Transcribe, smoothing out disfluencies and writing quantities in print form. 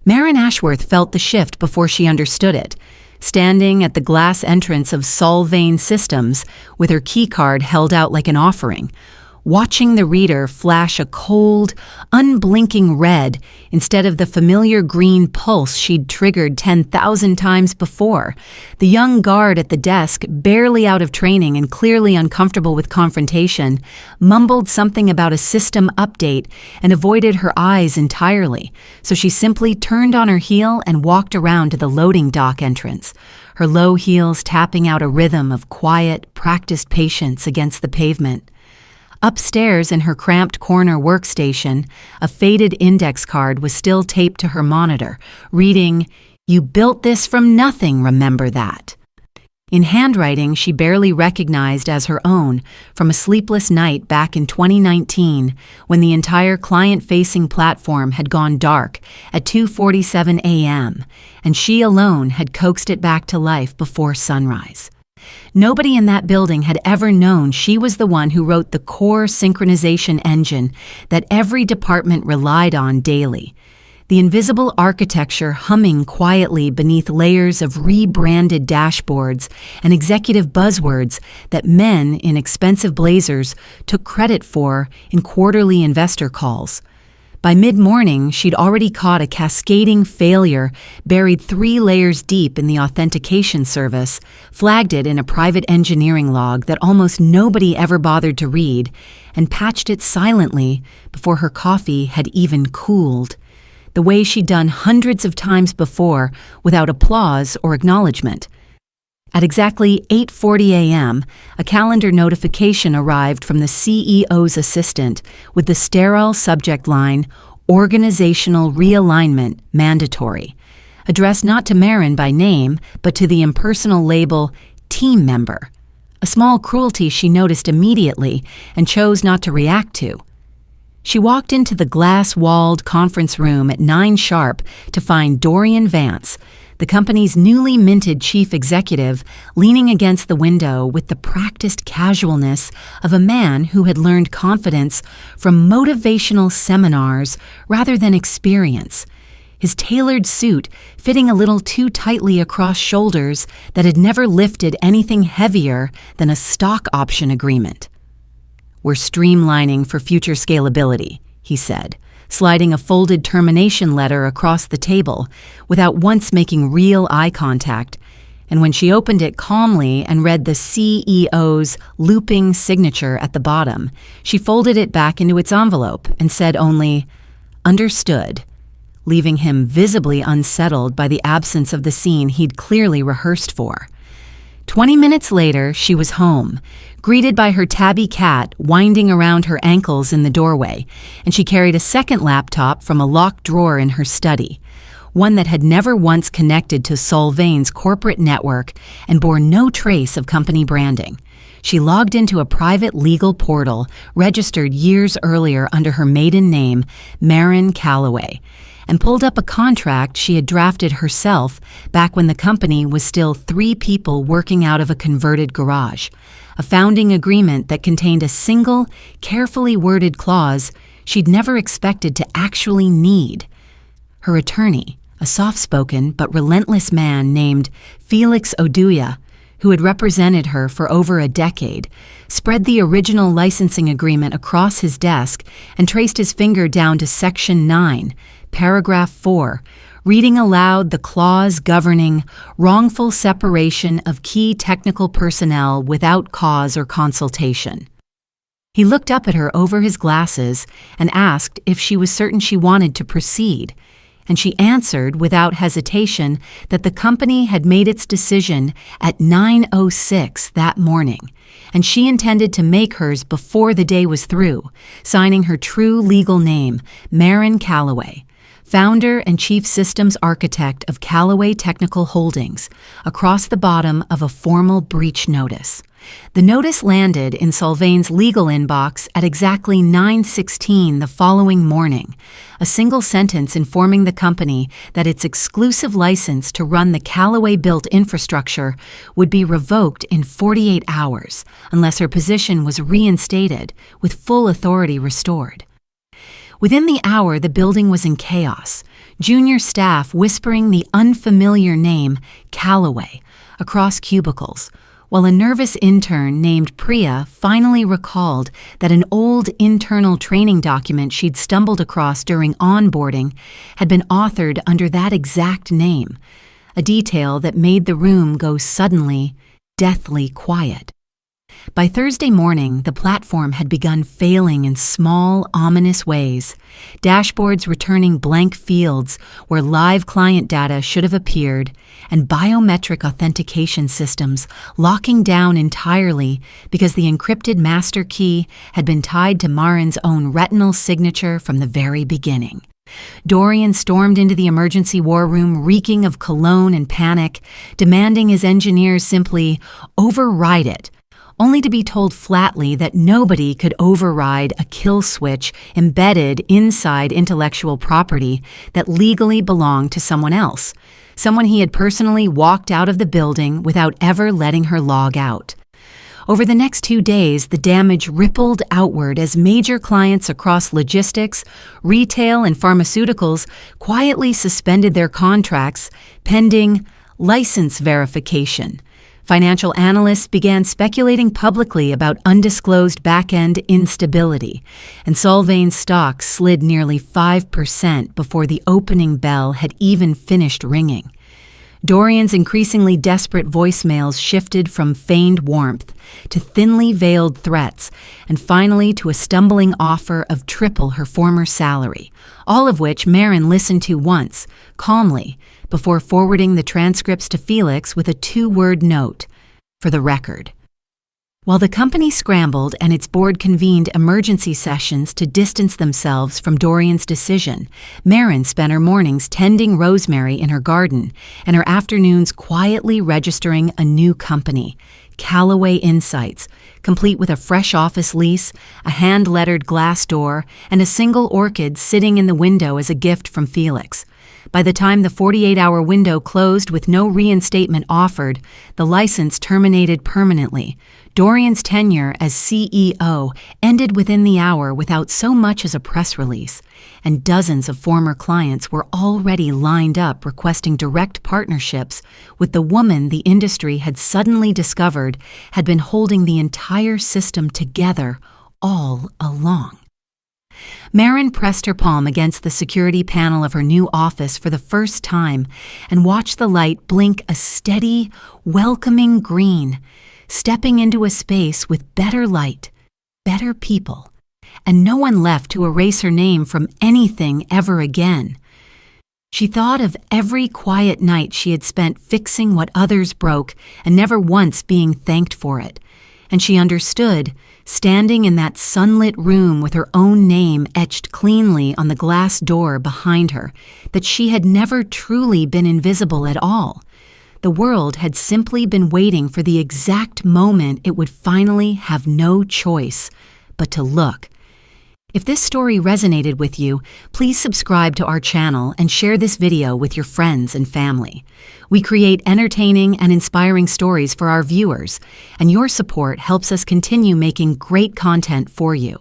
Marin Ashworth felt the shift before she understood it, standing at the glass entrance of Solvane Systems with her keycard held out like an offering, watching the reader flash a cold, unblinking red instead of the familiar green pulse she'd triggered 10,000 times before. The young guard at the desk, barely out of training and clearly uncomfortable with confrontation, mumbled something about a system update and avoided her eyes entirely, so she simply turned on her heel and walked around to the loading dock entrance, her low heels tapping out a rhythm of quiet, practiced patience against the pavement. Upstairs in her cramped corner workstation, a faded index card was still taped to her monitor, reading, "You built this from nothing, remember that." In handwriting she barely recognized as her own from a sleepless night back in 2019 when the entire client-facing platform had gone dark at 2:47 a.m., and she alone had coaxed it back to life before sunrise. Nobody in that building had ever known she was the one who wrote the core synchronization engine that every department relied on daily. The invisible architecture humming quietly beneath layers of rebranded dashboards and executive buzzwords that men in expensive blazers took credit for in quarterly investor calls. By mid-morning, she'd already caught a cascading failure buried 3 layers deep in the authentication service, flagged it in a private engineering log that almost nobody ever bothered to read, and patched it silently before her coffee had even cooled, the way she'd done hundreds of times before without applause or acknowledgement. At exactly 8:40 a.m., a calendar notification arrived from the CEO's assistant with the sterile subject line, "Organizational Realignment Mandatory," addressed not to Marin by name, but to the impersonal label, "Team Member," a small cruelty she noticed immediately and chose not to react to. She walked into the glass-walled conference room at 9 sharp to find Dorian Vance, the company's newly minted chief executive, leaning against the window with the practiced casualness of a man who had learned confidence from motivational seminars rather than experience, his tailored suit fitting a little too tightly across shoulders that had never lifted anything heavier than a stock option agreement. "We're streamlining for future scalability," he said, sliding a folded termination letter across the table without once making real eye contact, and when she opened it calmly and read the CEO's looping signature at the bottom, she folded it back into its envelope and said only, "Understood," leaving him visibly unsettled by the absence of the scene he'd clearly rehearsed for. 20 minutes later, she was home, greeted by her tabby cat winding around her ankles in the doorway, and she carried a second laptop from a locked drawer in her study, one that had never once connected to Solvane's corporate network and bore no trace of company branding. She logged into a private legal portal registered years earlier under her maiden name, Marin Calloway, and pulled up a contract she had drafted herself back when the company was still 3 people working out of a converted garage, a founding agreement that contained a single, carefully worded clause she'd never expected to actually need. Her attorney, a soft-spoken but relentless man named Felix Oduya, who had represented her for over a decade, spread the original licensing agreement across his desk and traced his finger down to Section 9, Paragraph 4, reading aloud the clause governing wrongful separation of key technical personnel without cause or consultation. He looked up at her over his glasses and asked if she was certain she wanted to proceed, and she answered without hesitation that the company had made its decision at 9:06 that morning, and she intended to make hers before the day was through, signing her true legal name, Marin Calloway, founder and chief systems architect of Callaway Technical Holdings, across the bottom of a formal breach notice. The notice landed in Solvane's legal inbox at exactly 9:16 the following morning, a single sentence informing the company that its exclusive license to run the Callaway-built infrastructure would be revoked in 48 hours unless her position was reinstated with full authority restored. Within the hour, the building was in chaos, junior staff whispering the unfamiliar name Calloway across cubicles, while a nervous intern named Priya finally recalled that an old internal training document she'd stumbled across during onboarding had been authored under that exact name, a detail that made the room go suddenly, deathly quiet. By Thursday morning, the platform had begun failing in small, ominous ways, dashboards returning blank fields where live client data should have appeared, and biometric authentication systems locking down entirely because the encrypted master key had been tied to Marin's own retinal signature from the very beginning. Dorian stormed into the emergency war room reeking of cologne and panic, demanding his engineers simply override it, only to be told flatly that nobody could override a kill switch embedded inside intellectual property that legally belonged to someone else, someone he had personally walked out of the building without ever letting her log out. Over the next 2 days, the damage rippled outward as major clients across logistics, retail, and pharmaceuticals quietly suspended their contracts pending license verification. Financial analysts began speculating publicly about undisclosed back-end instability, and Solvain's stock slid nearly 5% before the opening bell had even finished ringing. Dorian's increasingly desperate voicemails shifted from feigned warmth to thinly veiled threats, and finally to a stumbling offer of triple her former salary, all of which Marin listened to once, calmly, before forwarding the transcripts to Felix with a 2-word note, "For the record." While the company scrambled and its board convened emergency sessions to distance themselves from Dorian's decision, Marin spent her mornings tending rosemary in her garden and her afternoons quietly registering a new company, Callaway Insights, complete with a fresh office lease, a hand-lettered glass door, and a single orchid sitting in the window as a gift from Felix. By the time the 48-hour window closed with no reinstatement offered, the license terminated permanently. Dorian's tenure as CEO ended within the hour without so much as a press release, and dozens of former clients were already lined up requesting direct partnerships with the woman the industry had suddenly discovered had been holding the entire system together all along. Marin pressed her palm against the security panel of her new office for the first time and watched the light blink a steady, welcoming green, stepping into a space with better light, better people, and no one left to erase her name from anything ever again. She thought of every quiet night she had spent fixing what others broke and never once being thanked for it, and she understood, standing in that sunlit room with her own name etched cleanly on the glass door behind her, that she had never truly been invisible at all. The world had simply been waiting for the exact moment it would finally have no choice but to look. If this story resonated with you, please subscribe to our channel and share this video with your friends and family. We create entertaining and inspiring stories for our viewers, and your support helps us continue making great content for you.